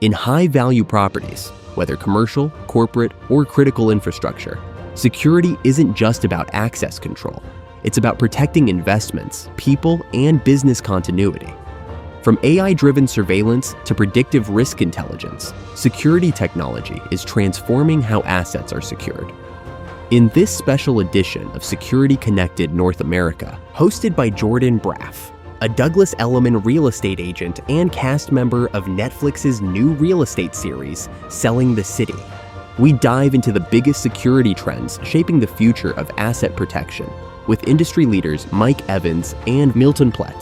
In high-value properties, whether commercial, corporate, or critical infrastructure, security isn't just about access control. It's about protecting investments, people, and business continuity. From AI-driven surveillance to predictive risk intelligence, security technology is transforming how assets are secured. In this special edition of Security Connected North America, hosted by Jordan Braff, a Douglas Elliman real estate agent and cast member of Netflix's new real estate series, Selling the City, we dive into the biggest security trends shaping the future of asset protection with industry leaders Mike Evans and Milton Plett.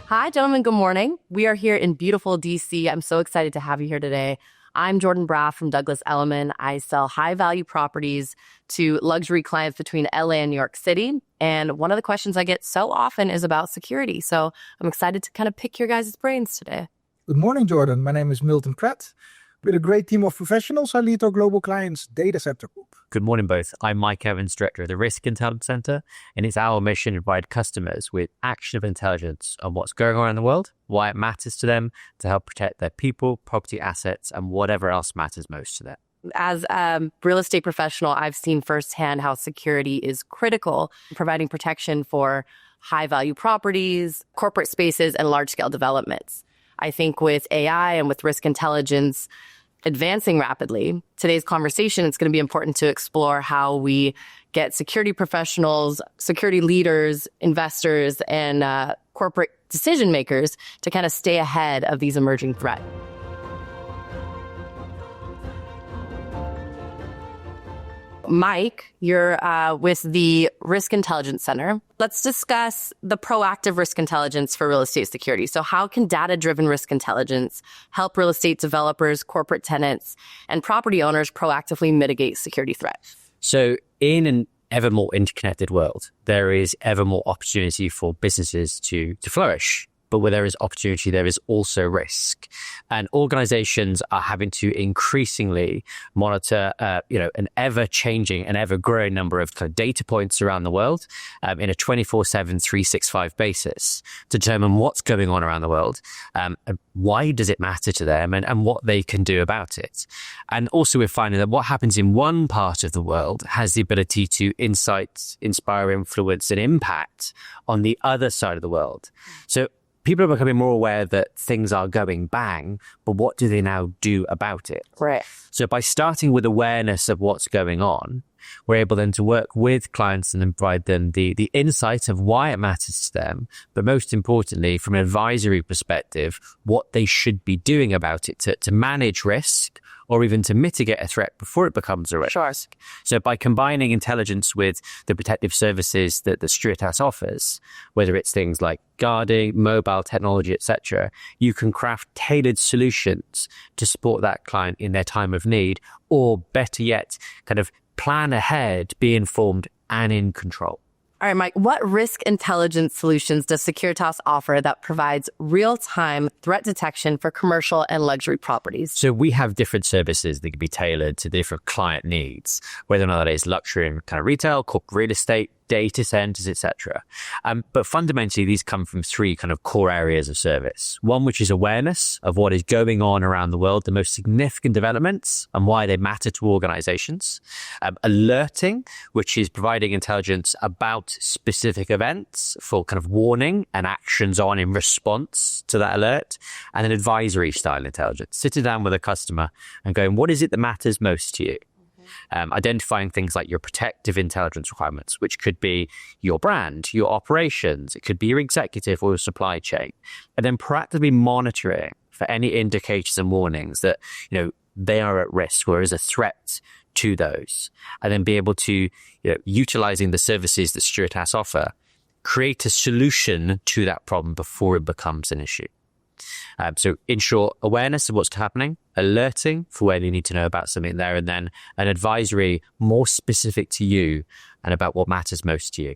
Hi, gentlemen. Good morning. We are here in beautiful DC. I'm so excited to have you here today. I'm Jordan Braff from Douglas Elliman. I sell high-value properties to luxury clients between LA and New York City. And one of the questions I get so often is about security. So I'm excited to kind of pick your guys' brains today. Good morning, Jordan. My name is Milton Plett. With a great team of professionals, I lead our global clients data center group. Good morning, both. I'm Mike Evans, Director of the Risk Intelligence Center, and it's our mission to provide customers with actionable intelligence on what's going on in the world, why it matters to them, to help protect their people, property assets, and whatever else matters most to them. As a real estate professional, I've seen firsthand how security is critical in providing protection for high-value properties, corporate spaces, and large-scale developments. I think with AI and with risk intelligence advancing rapidly, today's conversation, it's going to be important to explore how we get security professionals, security leaders, investors, and corporate decision makers to kind of stay ahead of these emerging threats. Mike, you're with the Risk Intelligence Center. Let's discuss the proactive risk intelligence for real estate security. So how can data-driven risk intelligence help real estate developers, corporate tenants, and property owners proactively mitigate security threats? So in an ever more interconnected world, there is ever more opportunity for businesses to flourish. But where there is opportunity, there is also risk. And organizations are having to increasingly monitor, an ever-changing and ever-growing number of kind of data points around the world in a 24/7, 365 basis to determine what's going on around the world, and why does it matter to them, and what they can do about it. And also we're finding that what happens in one part of the world has the ability to insight, inspire, influence, and impact on the other side of the world. So people are becoming more aware that things are going bang, but what do they now do about it? Right. So by starting with awareness of what's going on, we're able then to work with clients and then provide them the insight of why it matters to them, but most importantly, from an advisory perspective, what they should be doing about it to manage risk or even to mitigate a threat before it becomes a risk. Sure. So by combining intelligence with the protective services that the Securitas offers, whether it's things like guarding, mobile technology, etc., you can craft tailored solutions to support that client in their time of need, or better yet, kind of plan ahead, be informed, and in control. All right, Mike, what risk intelligence solutions does Securitas offer that provides real-time threat detection for commercial and luxury properties? So we have different services that can be tailored to different client needs, whether or not that is luxury and kind of retail, corporate real estate, data centers, etc. But fundamentally, these come from three kind of core areas of service. One, which is awareness of what is going on around the world, the most significant developments and why they matter to organizations. Alerting, which is providing intelligence about specific events for kind of warning and actions on in response to that alert. And then advisory style intelligence, sitting down with a customer and going, what is it that matters most to you? Identifying things like your protective intelligence requirements, which could be your brand, your operations, it could be your executive or your supply chain, and then proactively monitoring for any indicators and warnings that, they are at risk or is a threat to those, and then be able to, utilizing the services that Securitas offer, create a solution to that problem before it becomes an issue. So in short, awareness of what's happening, alerting for where you need to know about something there, and then an advisory more specific to you and about what matters most to you.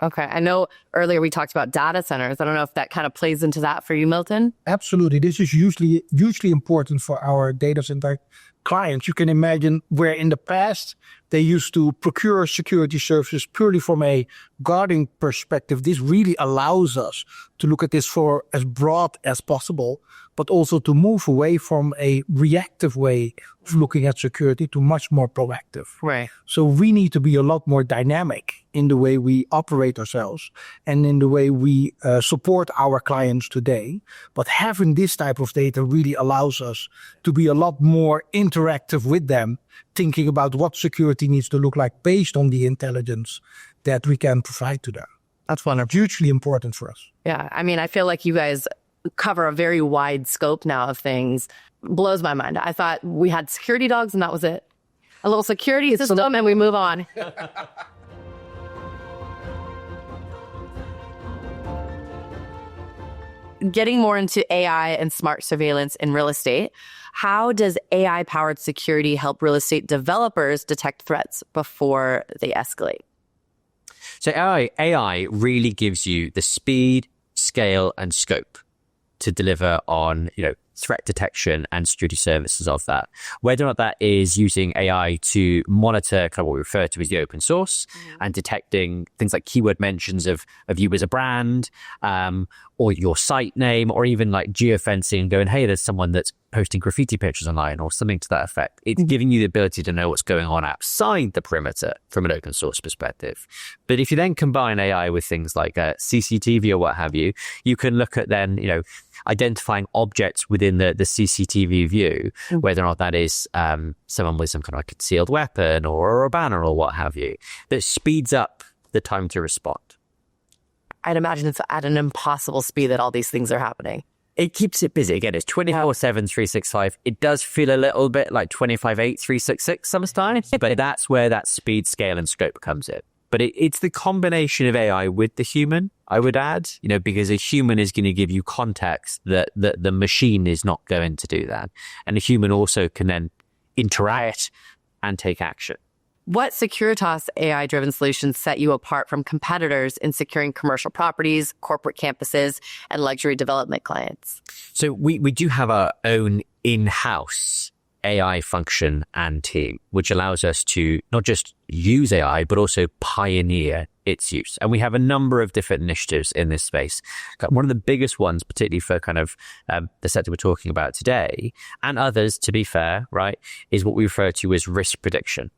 Okay. I know earlier we talked about data centers. I don't know if that kind of plays into that for you, Milton. Absolutely. This is hugely important for our data center clients, you can imagine where in the past they used to procure security services purely from a guarding perspective. This really allows us to look at this for as broad as possible, but also to move away from a reactive way of looking at security to much more proactive. Right. So we need to be a lot more dynamic in the way we operate ourselves and in the way we support our clients today. But having this type of data really allows us to be a lot more interactive with them, thinking about what security needs to look like based on the intelligence that we can provide to them. That's wonderful. Hugely important for us. Yeah. I mean, I feel like you guys cover a very wide scope now of things. Blows my mind. I thought we had security dogs and that was it. A little security system and we move on. Getting more into AI and smart surveillance in real estate, how does AI-powered security help real estate developers detect threats before they escalate? So AI really gives you the speed, scale, and scope to deliver on, threat detection and security services of that. Whether or not that is using AI to monitor kind of what we refer to as the open source and detecting things like keyword mentions of you as a brand, or your site name, or even like geofencing and going, hey, there's someone that's posting graffiti pictures online or something to that effect. It's giving you the ability to know what's going on outside the perimeter from an open source perspective. But if you then combine AI with things like CCTV or what have you, you can look at then, identifying objects within the CCTV view, whether or not that is someone with some kind of like concealed weapon or a banner or what have you, that speeds up the time to respond. I'd imagine it's at an impossible speed that all these things are happening. It keeps it busy. Again, it's 24/7, 365. It does feel a little bit like 25/8, 366 sometimes, but that's where that speed, scale, and scope comes in. But it's the combination of AI with the human, I would add, because a human is going to give you context that the machine is not going to do that. And a human also can then interact and take action. What Securitas AI-driven solutions set you apart from competitors in securing commercial properties, corporate campuses, and luxury development clients? So we do have our own in-house AI function and team, which allows us to not just use AI, but also pioneer its use. And we have a number of different initiatives in this space. One of the biggest ones, particularly for kind of the sector we're talking about today, and others, to be fair, right, is what we refer to as risk prediction,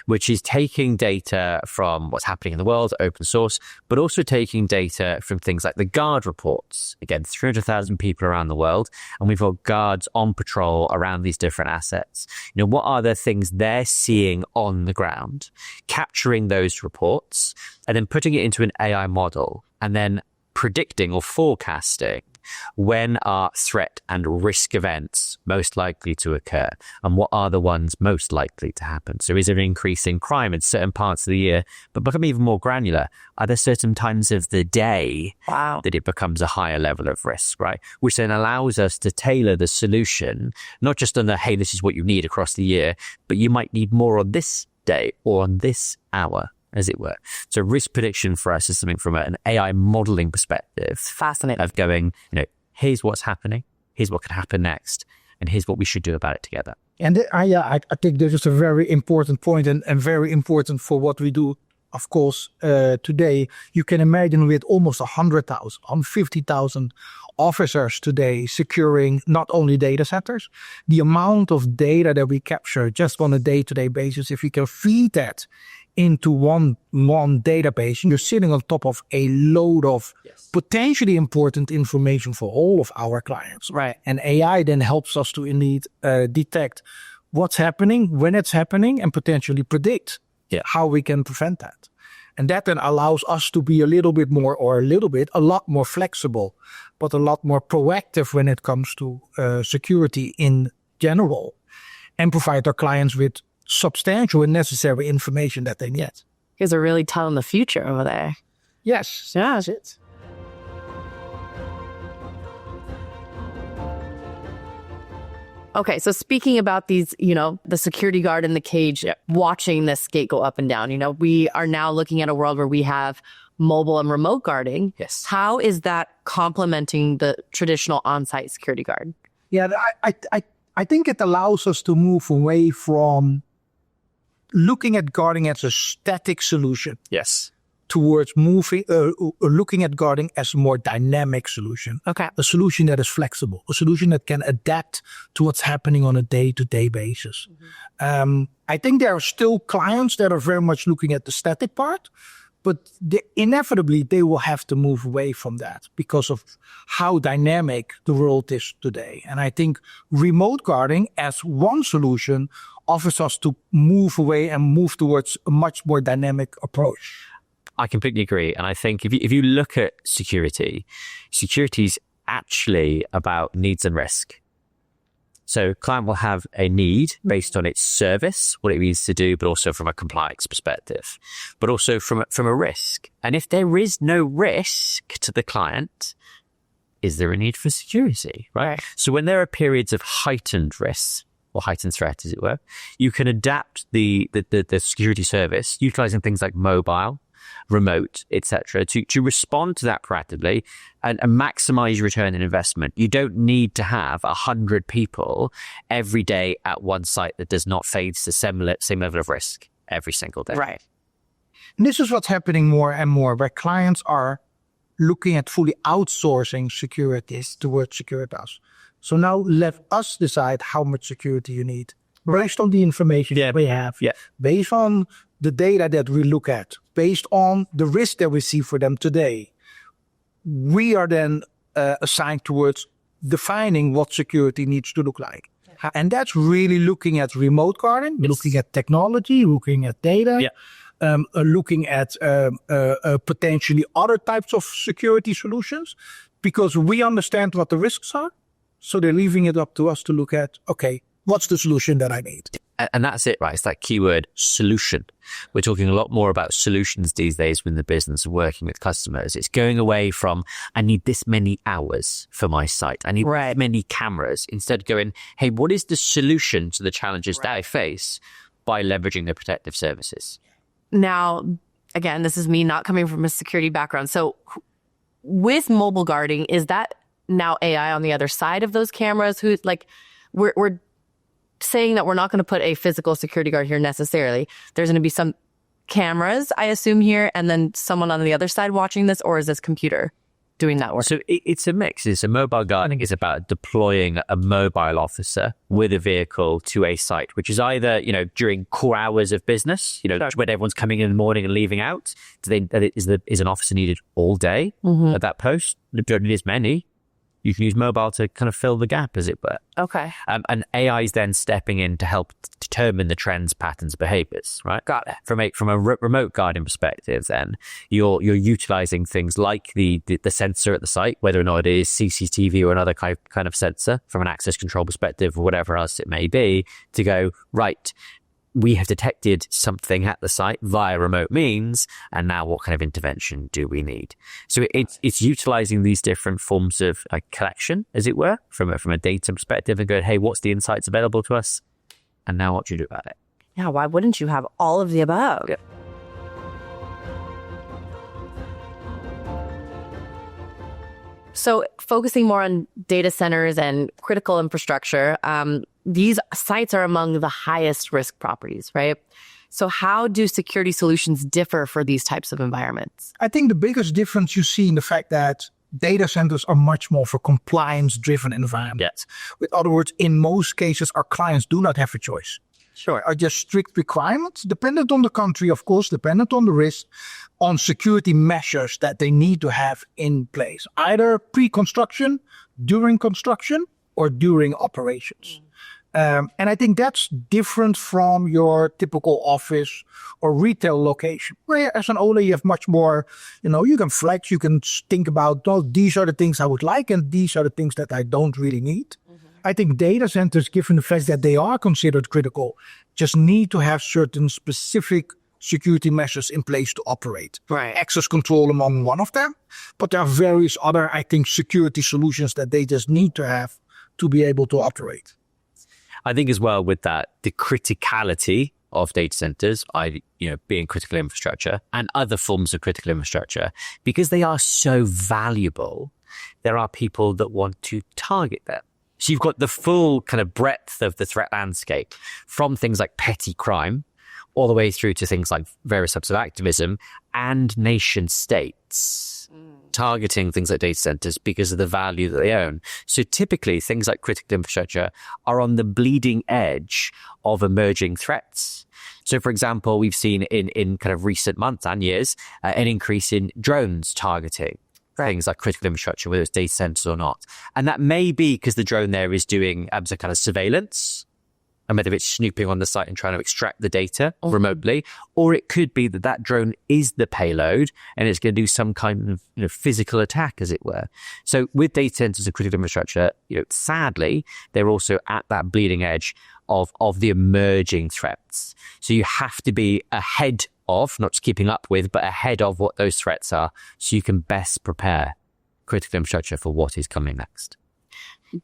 which is taking data from what's happening in the world, open source, but also taking data from things like the guard reports. Again, 300,000 people around the world, and we've got guards on patrol around these different assets. What are the things they're seeing on the ground, capturing those reports, and then putting it into an AI model, and then predicting or forecasting when are threat and risk events most likely to occur, and what are the ones most likely to happen. So is there an increase in crime in certain parts of the year? But become even more granular, are there certain times of the day that it becomes a higher level of risk, right? Which then allows us to tailor the solution, not just on the, hey, this is what you need across the year, but you might need more on this day or on this hour, as it were. So risk prediction for us is something from an AI modeling perspective. Fascinating. Of going, here's what's happening, here's what could happen next, and here's what we should do about it together. And I think this is a very important point and very important for what we do. Of course, today, you can imagine with almost 100,000, 150,000 officers today securing not only data centers, the amount of data that we capture just on a day-to-day basis, if we can feed that into one database, you're sitting on top of a load of potentially important information for all of our clients. Right. And AI then helps us to indeed detect what's happening, when it's happening, and potentially predict how we can prevent that. And that then allows us to be a lot more flexible, but a lot more proactive when it comes to security in general, and provide our clients with substantial and necessary information that they need. You guys are really telling the future over there. Yes. Yeah. It. Okay, so speaking about these, the security guard in the cage, watching this gate go up and down, we are now looking at a world where we have mobile and remote guarding. Yes. How is that complementing the traditional on-site security guard? Yeah, I think it allows us to move away from looking at guarding as a static solution. Yes. Towards moving, looking at guarding as a more dynamic solution. Okay. A solution that is flexible, a solution that can adapt to what's happening on a day-to-day basis. I think there are still clients that are very much looking at the static part, but inevitably they will have to move away from that because of how dynamic the world is today. And I think remote guarding as one solution offers us to move away and move towards a much more dynamic approach. I completely agree. And I think if you look at security is actually about needs and risk. So client will have a need based on its service, what it needs to do, but also from a compliance perspective, but also from a risk. And if there is no risk to the client, is there a need for security, right? So when there are periods of heightened risks, or heightened threat, as it were, you can adapt the security service, utilizing things like mobile, remote, etc., to respond to that proactively and maximize your return on investment. You don't need to have 100 people every day at one site that does not face the same level of risk every single day. Right. And this is what's happening more and more, where clients are looking at fully outsourcing security towards Securitas. So now let us decide how much security you need based on the information that we have, based on the data that we look at, based on the risk that we see for them today. We are then assigned towards defining what security needs to look like. And that's really looking at remote guarding, looking at technology, looking at data, looking at potentially other types of security solutions, because we understand what the risks are. So they're leaving it up to us to look at, okay, what's the solution that I need? And that's it, right? It's that keyword solution. We're talking a lot more about solutions these days within the business of working with customers. It's going away from, I need this many hours for my site. I need this many cameras. Instead going, hey, what is the solution to the challenges that I face by leveraging the protective services? Now, again, this is me not coming from a security background. So with mobile guarding, is that now AI on the other side of those cameras? Who's like, we're saying that we're not going to put a physical security guard here necessarily. There's going to be some cameras, I assume, here, and then someone on the other side watching this, or is this computer doing that work? So it's a mix. It's a mobile guarding is about deploying a mobile officer with a vehicle to a site, which is either, during core hours of business, when everyone's coming in the morning and leaving out. Is an officer needed all day at that post? You don't need as many. You can use mobile to kind of fill the gap, as it were. Okay. And AI is then stepping in to help determine the trends, patterns, behaviors, right? Got it. From a remote guarding perspective, then you're utilizing things like the sensor at the site, whether or not it is CCTV or another kind of sensor from an access control perspective or whatever else it may be, to go, right, we have detected something at the site via remote means, and now what kind of intervention do we need? So it's utilizing these different forms of collection, as it were, from a data perspective, and going, hey, what's the insights available to us? And now what do you do about it? Yeah, why wouldn't you have all of the above? Yeah. So focusing more on data centers and critical infrastructure, these sites are among the highest risk properties, right? So how do security solutions differ for these types of environments? I think the biggest difference you see in the fact that data centers are much more for compliance-driven environments. In other words, in most cases, our clients do not have a choice. Sure. Are just strict requirements, dependent on the country, of course, dependent on the risk, on security measures that they need to have in place, either pre-construction, during construction, or during operations. And I think that's different from your typical office or retail location, where as an owner, you have much more, you can flex, you can think about, oh, these are the things I would like, and these are the things that I don't really need. I think data centers, given the fact that they are considered critical, just need to have certain specific security measures in place to operate. Right. Access control among one of them, but there are various other, I think, security solutions that they just need to have to be able to operate. I think as well with that, the criticality of data centers, being critical infrastructure and other forms of critical infrastructure, because they are so valuable, there are people that want to target them. So you've got the full kind of breadth of the threat landscape, from things like petty crime all the way through to things like various types of activism and nation states targeting things like data centers because of the value that they own. So typically things like critical infrastructure are on the bleeding edge of emerging threats. So, for example, we've seen in kind of recent months and years an increase in drones targeting things like critical infrastructure, whether it's data centers or not. And that may be because the drone there is doing some kind of surveillance, and whether it's snooping on the site and trying to extract the data remotely, or it could be that that drone is the payload and it's going to do some kind of physical attack, as it were. So with data centers and critical infrastructure, sadly, they're also at that bleeding edge of the emerging threats. So you have to be ahead of, not just keeping up with, but ahead of what those threats are, so you can best prepare critical infrastructure for what is coming next.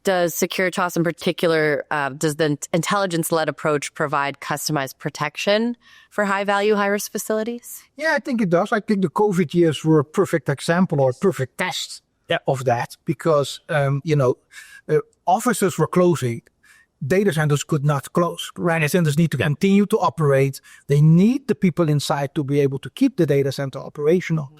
Does Securitas in particular, does the intelligence-led approach provide customized protection for high-value, high-risk facilities? Yeah, I think it does. I think the COVID years were a perfect example or a perfect test of that, because, offices were closing. Data centers could not close. Data centers need to continue to operate. They need the people inside to be able to keep the data center operational.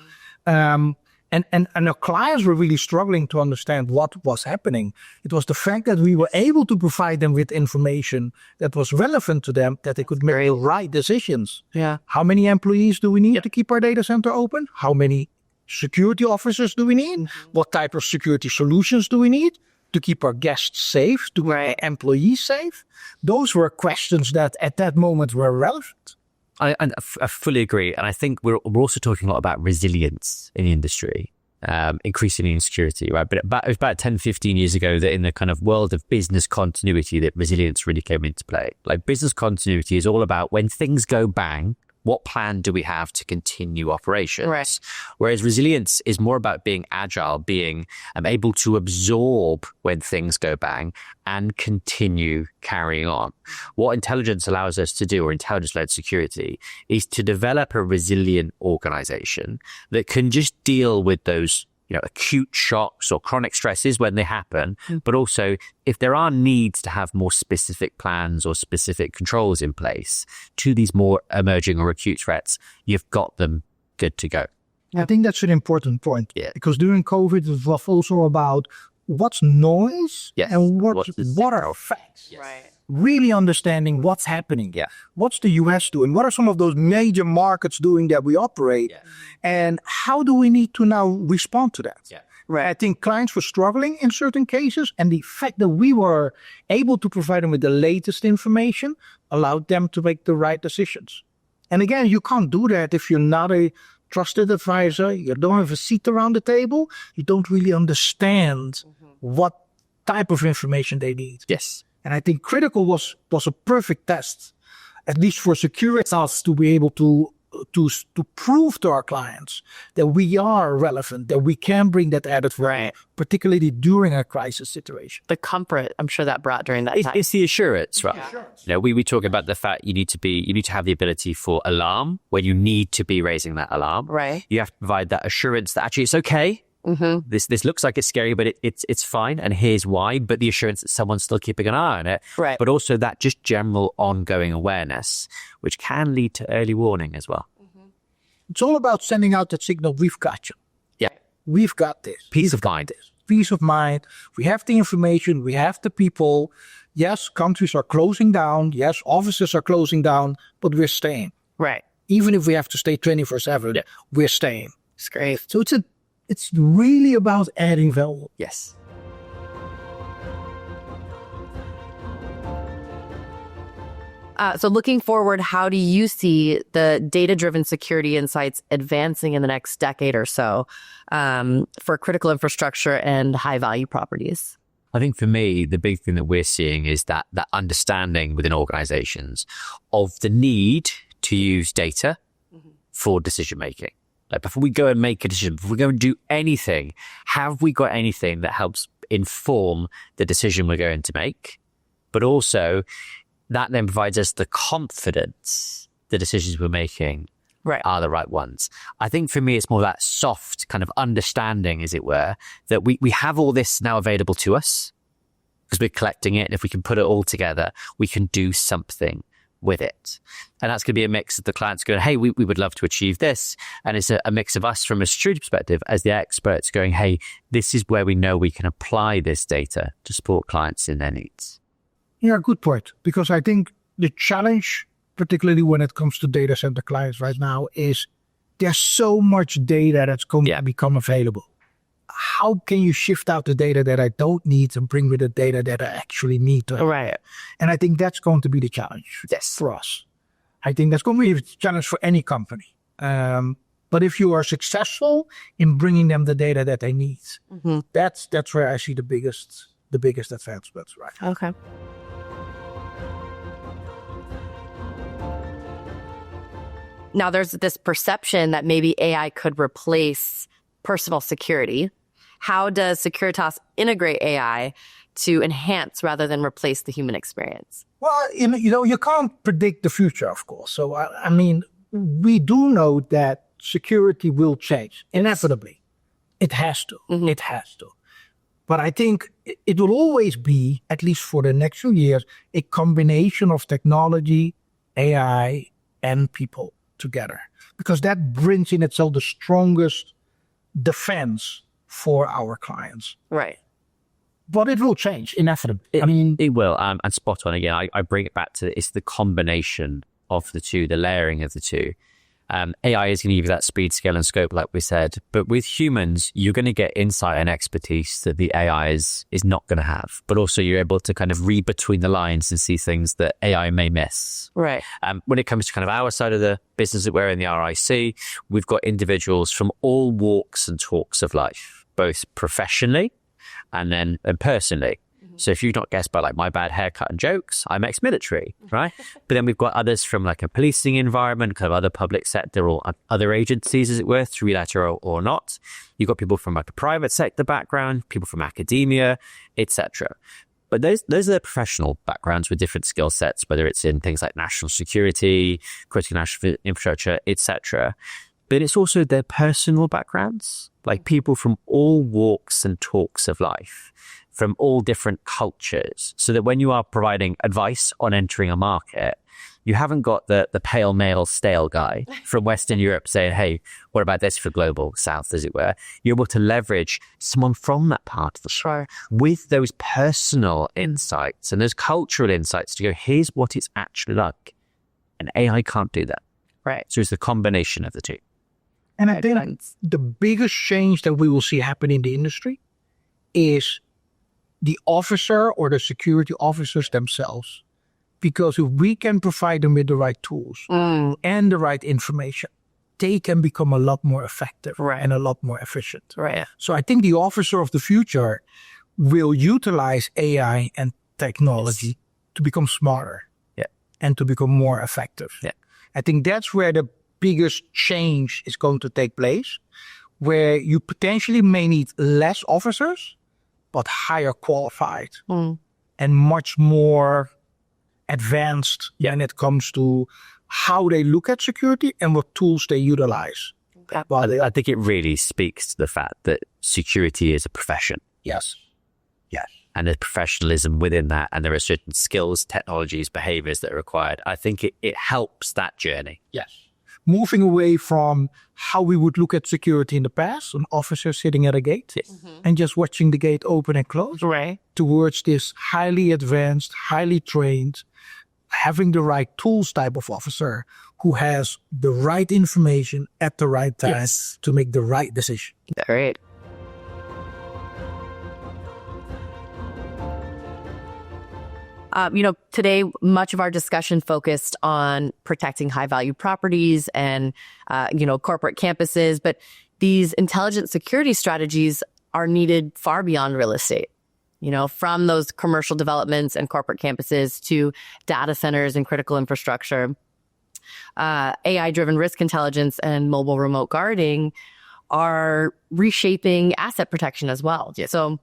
And our clients were really struggling to understand what was happening. It was the fact that we were able to provide them with information that was relevant to them, that they could make the right decisions. Yeah. How many employees do we need to keep our data center open? How many security officers do we need? What type of security solutions do we need to keep our guests safe, to keep our employees safe? Those were questions that at that moment were relevant. I fully agree. And I think we're also talking a lot about resilience in the industry, increasingly in security, right? But it was about 10, 15 years ago that in the kind of world of business continuity that resilience really came into play. Like, business continuity is all about when things go bang, what plan do we have to continue operations? Right. Whereas resilience is more about being agile, being able to absorb when things go bang and continue carrying on. What intelligence allows us to do, or intelligence-led security, is to develop a resilient organization that can just deal with those acute shocks or chronic stresses when they happen, but also if there are needs to have more specific plans or specific controls in place to these more emerging or acute threats, you've got them good to go. I think that's an important point, because during COVID, it was also about what's noise and what are facts. Right. Really understanding what's happening. What's the US doing? What are some of those major markets doing that we operate? And how do we need to now respond to that? Right. I think clients were struggling in certain cases, and the fact that we were able to provide them with the latest information allowed them to make the right decisions. And again, you can't do that if you're not a trusted advisor, you don't have a seat around the table, you don't really understand what type of information they need. Yes. And I think critical was a perfect test, at least for Securitas, to be able to prove to our clients that we are relevant, that we can bring that added value, particularly during a crisis situation. The comfort, I'm sure that brought during that time. It's the assurance, right? We talk about the fact you need to have the ability for alarm when you need to be raising that alarm. Right. You have to provide that assurance that actually it's okay. This looks like it's scary, but it's fine, and here's why. But the assurance that someone's still keeping an eye on it, right? But also that just general ongoing awareness, which can lead to early warning as well. It's all about sending out that signal: we've got you. Yeah, we've got this. Peace of mind. Peace of mind. We have the information. We have the people. Yes, countries are closing down. Yes, offices are closing down, but we're staying. Right. Even if we have to stay 24/7, we're staying. It's great. So it's really about adding value. Yes. So looking forward, how do you see the data-driven security insights advancing in the next decade or so for critical infrastructure and high-value properties? I think for me, the big thing that we're seeing is that understanding within organizations of the need to use data for decision-making. Like, before we go and make a decision, before we go and do anything, have we got anything that helps inform the decision we're going to make? But also, that then provides us the confidence the decisions we're making are the right ones. I think for me, it's more that soft kind of understanding, as it were, that we have all this now available to us. because we're collecting it. And if we can put it all together, we can do something with it. And that's going to be a mix of the clients going, hey, we would love to achieve this. And it's a mix of us from a security perspective as the experts going, hey, this is where we know we can apply this data to support clients in their needs. Yeah, good point. Because I think the challenge, particularly when it comes to data center clients right now, is there's so much data that's going to become available. How can you shift out the data that I don't need and bring with the data that I actually need to have? Right. And I think that's going to be the challenge for us. I think that's going to be a challenge for any company. But if you are successful in bringing them the data that they need, that's where I see the biggest advancements, right? Okay. Now, there's this perception that maybe AI could replace personal security. How does Securitas integrate AI to enhance rather than replace the human experience? Well, you can't predict the future, of course. So, I mean, we do know that security will change inevitably. It has to. It has to. But I think it will always be, at least for the next few years, a combination of technology, AI, and people together. Because that brings in itself the strongest defense for our clients. Right. But it will change inevitably. It will. And spot on again. I bring it back to it's the combination of the two, the layering of the two. AI is going to give you that speed, scale, and scope, like we said. But with humans, you're going to get insight and expertise that the AI is not going to have. But also, you're able to kind of read between the lines and see things that AI may miss. Right. When it comes to kind of our side of the business that we're in, the RIC, we've got individuals from all walks and talks of life, both professionally and personally. So if you've not guessed by like my bad haircut and jokes, I'm ex-military, right? But then we've got others from like a policing environment, kind of other public sector or other agencies, as it were, through letter or not. You've got people from like a private sector background, people from academia, etc. But those are the professional backgrounds with different skill sets, whether it's in things like national security, critical national infrastructure, etc. But it's also their personal backgrounds, like people from all walks and talks of life, from all different cultures, so that when you are providing advice on entering a market, you haven't got the pale male stale guy from Western Europe saying, hey, what about this for global South, as it were? You're able to leverage someone from that part of the world with those personal insights and those cultural insights to go, here's what it's actually like. And AI can't do that. Right. So it's the combination of the two. And I think the biggest change that we will see happen in the industry is the officer or the security officers themselves. Because if we can provide them with the right tools and the right information, they can become a lot more effective and a lot more efficient. Right. So I think the officer of the future will utilize AI and technology to become smarter and to become more effective. Yeah. I think that's where the biggest change is going to take place, where you potentially may need less officers, but higher qualified and much more advanced when it comes to how they look at security and what tools they utilize. I think it really speaks to the fact that security is a profession. Yes. Yes. And there's professionalism within that, and there are certain skills, technologies, behaviors that are required. I think it helps that journey. Yes. Moving away from how we would look at security in the past, an officer sitting at a gate and just watching the gate open and close, towards this highly advanced, highly trained, having the right tools type of officer who has the right information at the right time to make the right decision. Great. Today, much of our discussion focused on protecting high-value properties and, corporate campuses. But these intelligent security strategies are needed far beyond real estate, from those commercial developments and corporate campuses to data centers and critical infrastructure. AI-driven risk intelligence and mobile remote guarding are reshaping asset protection as well. Yeah. So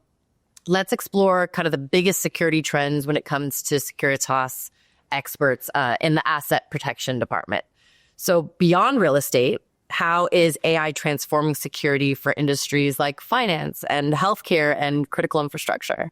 let's explore kind of the biggest security trends when it comes to Securitas experts in the asset protection department. So beyond real estate, how is AI transforming security for industries like finance and healthcare and critical infrastructure?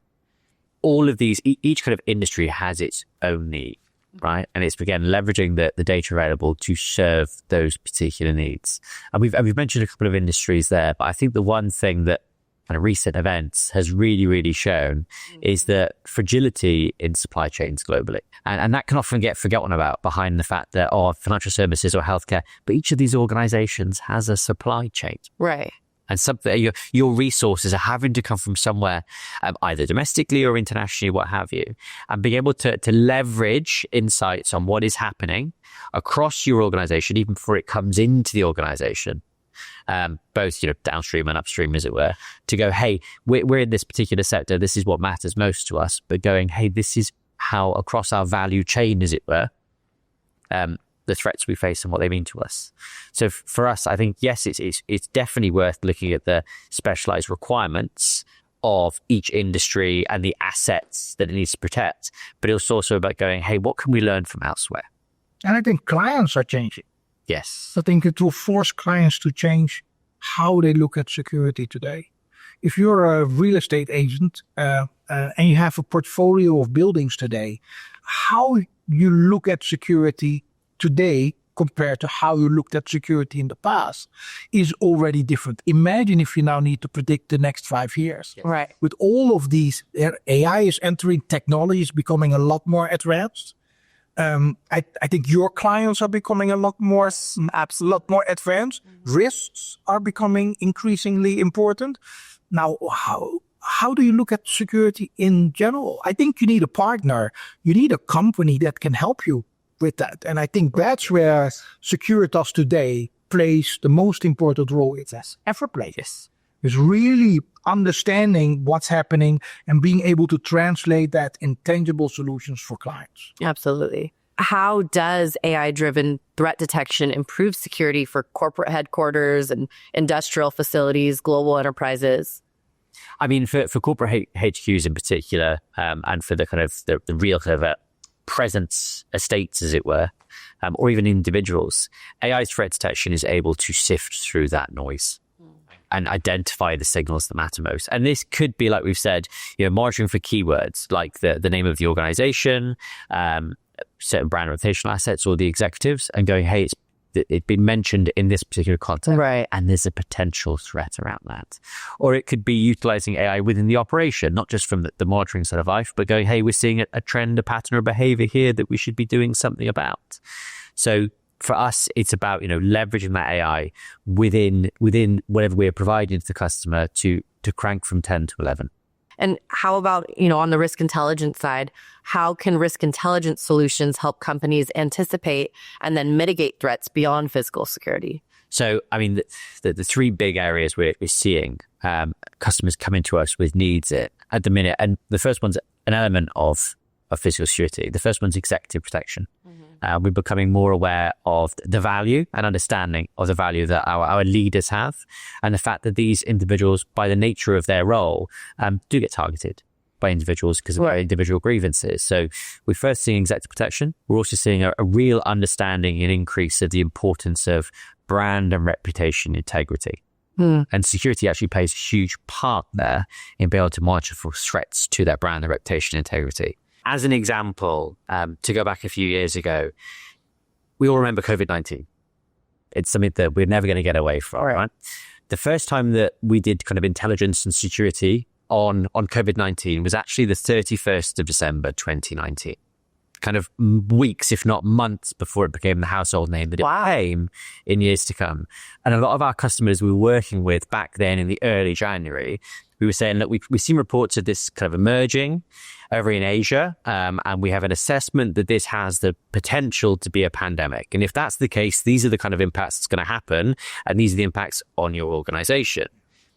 all of these, each kind of industry has its own need, right? And it's, again, leveraging the data available to serve those particular needs. And we've mentioned a couple of industries there, but I think the one thing that kind of recent events has really, really shown is the fragility in supply chains globally. And that can often get forgotten about behind the fact that, financial services or healthcare, but each of these organizations has a supply chain. Right. And something, your resources are having to come from somewhere, either domestically or internationally, what have you, and being able to leverage insights on what is happening across your organization, even before it comes into the organization. Both, downstream and upstream, as it were, to go, hey, we're in this particular sector. This is what matters most to us. But going, hey, this is how across our value chain, as it were, the threats we face and what they mean to us. So for us, I think, yes, it's definitely worth looking at the specialized requirements of each industry and the assets that it needs to protect. But it's also about going, hey, what can we learn from elsewhere? And I think clients are changing. Yes. I think it will force clients to change how they look at security today. If you're a real estate agent and you have a portfolio of buildings today, how you look at security today compared to how you looked at security in the past is already different. Imagine if you now need to predict the next 5 years. Yes. Right. With all of these, AI is entering, technology is becoming a lot more advanced. I think your clients are becoming a lot more advanced. Mm-hmm. Risks are becoming increasingly important. Now, how do you look at security in general? I think you need a partner. You need a company that can help you with that. And I think that's where Securitas today plays the most important role it has ever played. Yes. Is really understanding what's happening and being able to translate that in tangible solutions for clients. Absolutely. How does AI-driven threat detection improve security for corporate headquarters and industrial facilities, global enterprises? I mean, for corporate HQs in particular, and for the kind of the real kind of presence estates, as it were, or even individuals, AI threat detection is able to sift through that noise and identify the signals that matter most. And this could be, like we've said, monitoring for keywords like the name of the organization, certain brand reputational assets, or the executives, and going, hey, it's been mentioned in this particular context, right, and there's a potential threat around that. Or it could be utilizing AI within the operation, not just from the monitoring side of life, but going, hey, we're seeing a trend, a pattern, or behavior here that we should be doing something about. So for us, it's about, leveraging that AI within whatever we're providing to the customer to crank from 10 to 11. And how about, on the risk intelligence side, how can risk intelligence solutions help companies anticipate and then mitigate threats beyond physical security? So, I mean, the three big areas we're seeing customers coming to us with needs at the minute. And the first one's an element of physical security. The first one's executive protection. Mm-hmm. We're becoming more aware of the value and understanding of the value that our leaders have, and the fact that these individuals, by the nature of their role, do get targeted by individuals because of their individual grievances. So we're first seeing executive protection. We're also seeing a real understanding and increase of the importance of brand and reputation integrity. And security actually plays a huge part there in being able to monitor for threats to that brand and reputation integrity. As an example, to go back a few years ago, we all remember COVID-19. It's something that we're never going to get away from, right? The first time that we did kind of intelligence and security on COVID-19 was actually the 31st of December, 2019. Kind of weeks, if not months, before it became the household name that it became in years to come. And a lot of our customers we were working with back then in the early January, we were saying that we've seen reports of this kind of emerging over in Asia, and we have an assessment that this has the potential to be a pandemic. And if that's the case, these are the kind of impacts that's going to happen, and these are the impacts on your organization.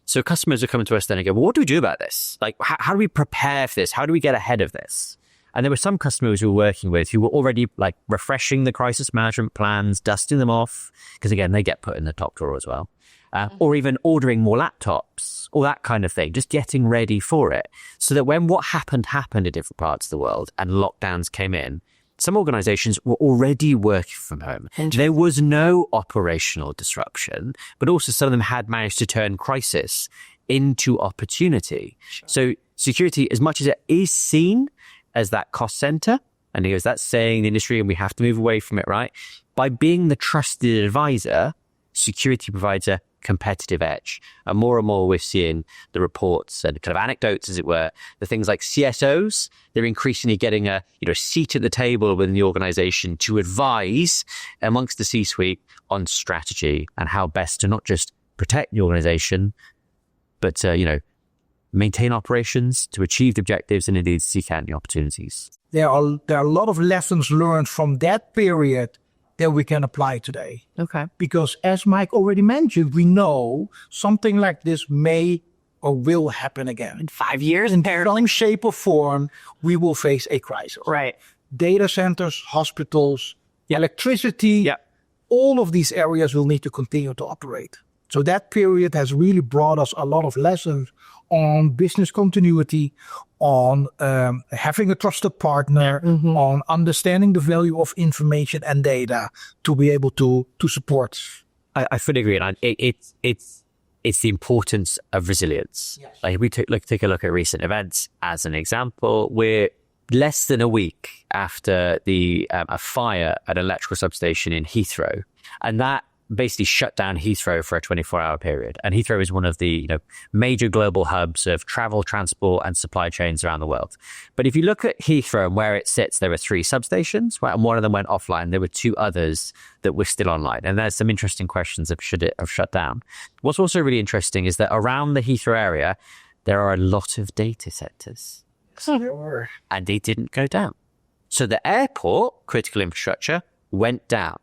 So customers are coming to us then and go, well, what do we do about this? Like, how do we prepare for this? How do we get ahead of this? And there were some customers we were working with who were already like refreshing the crisis management plans, dusting them off, because again, they get put in the top drawer as well. Or even ordering more laptops, or that kind of thing, just getting ready for it. So that when what happened in different parts of the world and lockdowns came in, some organizations were already working from home. There was no operational disruption, but also some of them had managed to turn crisis into opportunity. Sure. So security, as much as it is seen as that cost center, and he goes, that's saying the industry and we have to move away from it, right? By being the trusted advisor, security provides a competitive edge. And more we're seeing the reports and kind of anecdotes, as it were, the things like CSOs, they're increasingly getting a seat at the table within the organization to advise amongst the C-suite on strategy and how best to not just protect the organization, but maintain operations to achieve the objectives and indeed seek out the opportunities. There are a lot of lessons learned from that period that we can apply today. Okay. Because as Mike already mentioned, we know something like this may or will happen again. In 5 years, In some shape or form, we will face a crisis. right. Data centers, hospitals, electricity, all of these areas will need to continue to operate. So that period has really brought us a lot of lessons on business continuity, on having a trusted partner, on understanding the value of information and data to be able to support. I fully agree. And it's the importance of resilience. Yes. Like we take a look at recent events as an example. We're less than a week after a fire at an electrical substation in Heathrow, and that basically shut down Heathrow for a 24-hour period. And Heathrow is one of the major global hubs of travel, transport, and supply chains around the world. But if you look at Heathrow and where it sits, there were 3 substations, right? And one of them went offline. There were 2 others that were still online. And there's some interesting questions of should it have shut down. What's also really interesting is that around the Heathrow area, there are a lot of data centers. Sure. And they didn't go down. So the airport critical infrastructure went down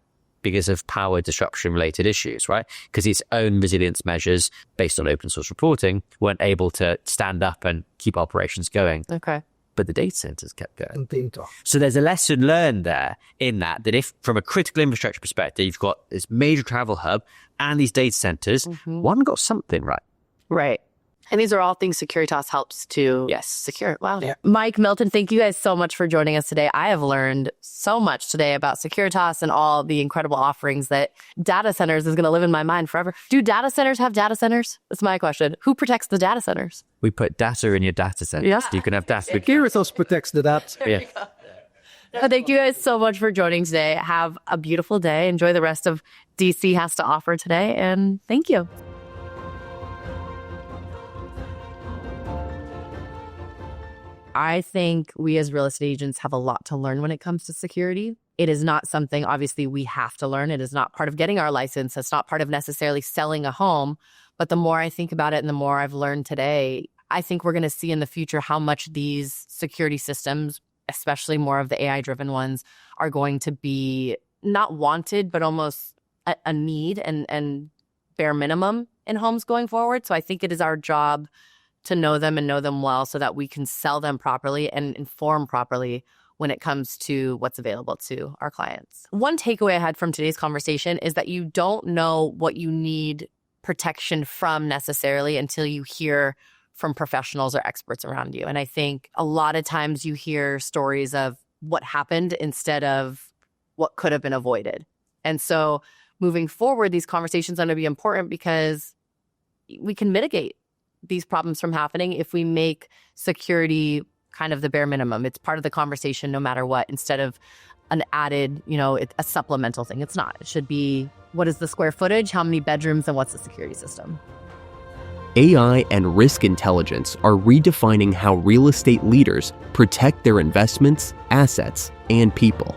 because of power disruption related issues, right? Because its own resilience measures based on open source reporting weren't able to stand up and keep operations going. Okay. But the data centers kept going. Continue to. So there's a lesson learned there in that if from a critical infrastructure perspective, you've got this major travel hub and these data centers, one got something right. Right. And these are all things Securitas helps to secure. Wow. Yeah. Mike, Milton, thank you guys so much for joining us today. I have learned so much today about Securitas and all the incredible offerings that data centers is going to live in my mind forever. Do data centers have data centers? That's my question. Who protects the data centers? We put data in your data center. Yeah. So you can have data. Securitas protects the data. Yeah. Thank you guys so much for joining today. Have a beautiful day. Enjoy the rest of DC has to offer today. And thank you. I think we as real estate agents have a lot to learn when it comes to security. It is not something, obviously, we have to learn. It is not part of getting our license. It's not part of necessarily selling a home. But the more I think about it and the more I've learned today, I think we're going to see in the future how much these security systems, especially more of the AI-driven ones, are going to be not wanted, but almost a need and bare minimum in homes going forward. So I think it is our job to know them and know them well so that we can sell them properly and inform properly when it comes to what's available to our clients. One takeaway I had from today's conversation is that you don't know what you need protection from necessarily until you hear from professionals or experts around you. And I think a lot of times you hear stories of what happened instead of what could have been avoided. And so moving forward, these conversations are going to be important because we can mitigate these problems from happening if we make security kind of the bare minimum. It's part of the conversation no matter what, instead of an added, a supplemental thing. It's not. It should be, what is the square footage, how many bedrooms, and what's the security system? AI and risk intelligence are redefining how real estate leaders protect their investments, assets, and people.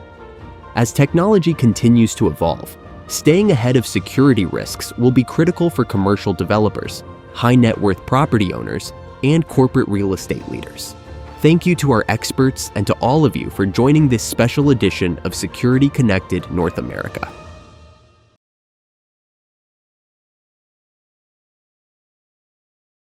As technology continues to evolve, staying ahead of security risks will be critical for commercial developers, high net worth property owners, and corporate real estate leaders. Thank you to our experts and to all of you for joining this special edition of Security Connected North America.